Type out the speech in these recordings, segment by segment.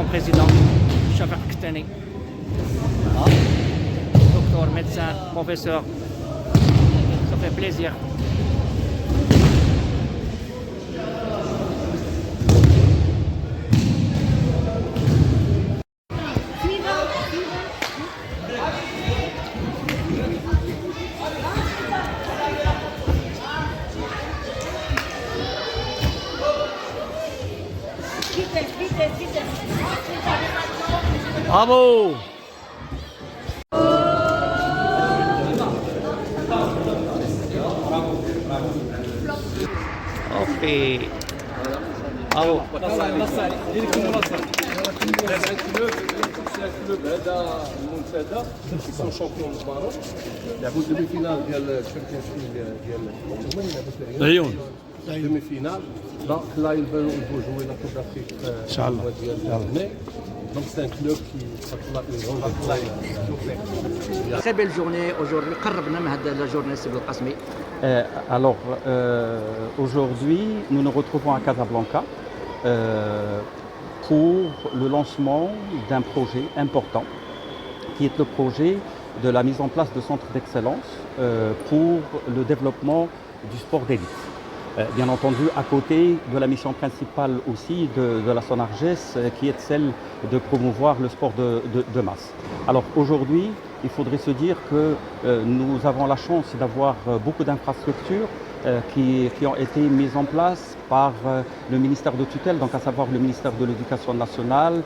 président, Shafak Ktani. Docteur, médecin, professeur, ça fait plaisir. Bravo! Ok. Bravo. Ils sont champions du Maroc. La demi-finale ديال الشامبيونشيب ديال demi-finale. Donc là ils vont jouer la Coupe d'Afrique Inch'Allah. Donc c'est un club qui a une grande Très belle journée aujourd'hui. قربنا من هذه la journée c'est Belkacmi. Alors, aujourd'hui, nous nous retrouvons à Casablanca pour le lancement d'un projet important, qui est le projet de la mise en place de centres d'excellence pour le développement du sport d'élite. Bien entendu, à côté de la mission principale aussi de la SONARGES, qui est celle de promouvoir le sport de masse. Alors aujourd'hui, il faudrait se dire que nous avons la chance d'avoir beaucoup d'infrastructures qui ont été mises en place par le ministère de tutelle, donc à savoir le ministère de l'Éducation nationale,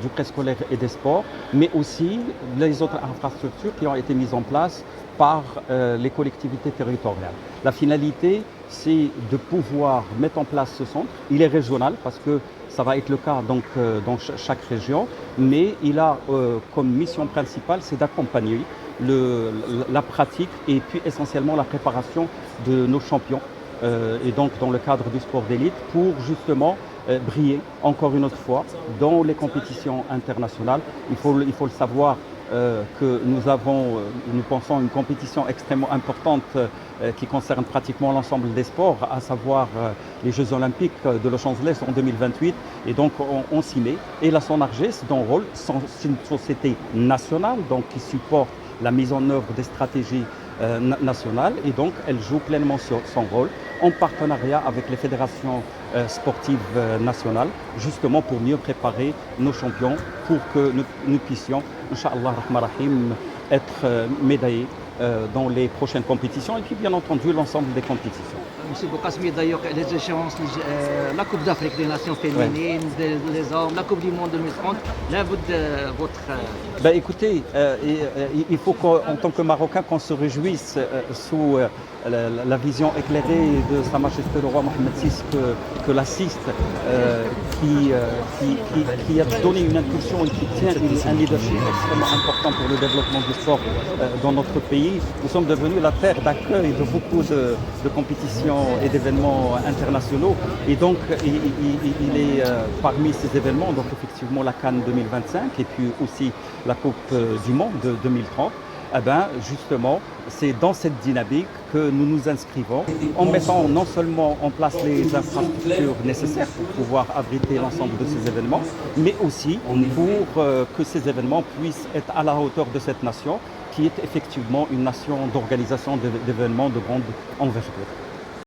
du préscolaire et des sports, mais aussi les autres infrastructures qui ont été mises en place par les collectivités territoriales. La finalité, c'est de pouvoir mettre en place ce centre. Il est régional parce que ça va être le cas donc, dans chaque région, mais il a comme mission principale, c'est d'accompagner la pratique et puis essentiellement la préparation de nos champions et donc dans le cadre du sport d'élite pour justement briller encore une autre fois dans les compétitions internationales. Il faut le savoir que nous pensons une compétition extrêmement importante qui concerne pratiquement l'ensemble des sports, à savoir les Jeux Olympiques de Los Angeles en 2028. Et donc on s'y met. Et la SONARGES, dans le rôle, c'est une société nationale donc, qui supporte la mise en œuvre des stratégies nationales et donc elle joue pleinement son rôle en partenariat avec les fédérations sportives nationales, justement pour mieux préparer nos champions pour que nous puissions, Inch'Allah Rahman Rahim, être médaillés dans les prochaines compétitions et puis bien entendu l'ensemble des compétitions. Monsieur Belkacmi, d'ailleurs, les échéances, la Coupe d'Afrique des Nations féminines, les hommes, la Coupe du Monde 2030, là, votre... Ben, écoutez, il faut qu'en tant que Marocain, qu'on se réjouisse sous la vision éclairée de Sa Majesté le roi Mohamed VI que l'assiste, qui a donné une impulsion et qui tient un leadership extrêmement important pour le développement du sport dans notre pays. Nous sommes devenus la terre d'accueil de beaucoup de compétitions et d'événements internationaux. Et donc, il est parmi ces événements, donc effectivement la Cannes 2025 et puis aussi la Coupe du Monde de 2030. Eh bien, justement, c'est dans cette dynamique que nous nous inscrivons en mettant non seulement en place les infrastructures nécessaires pour pouvoir abriter l'ensemble de ces événements, mais aussi pour que ces événements puissent être à la hauteur de cette nation qui est effectivement une nation d'organisation d'événements de grande envergure.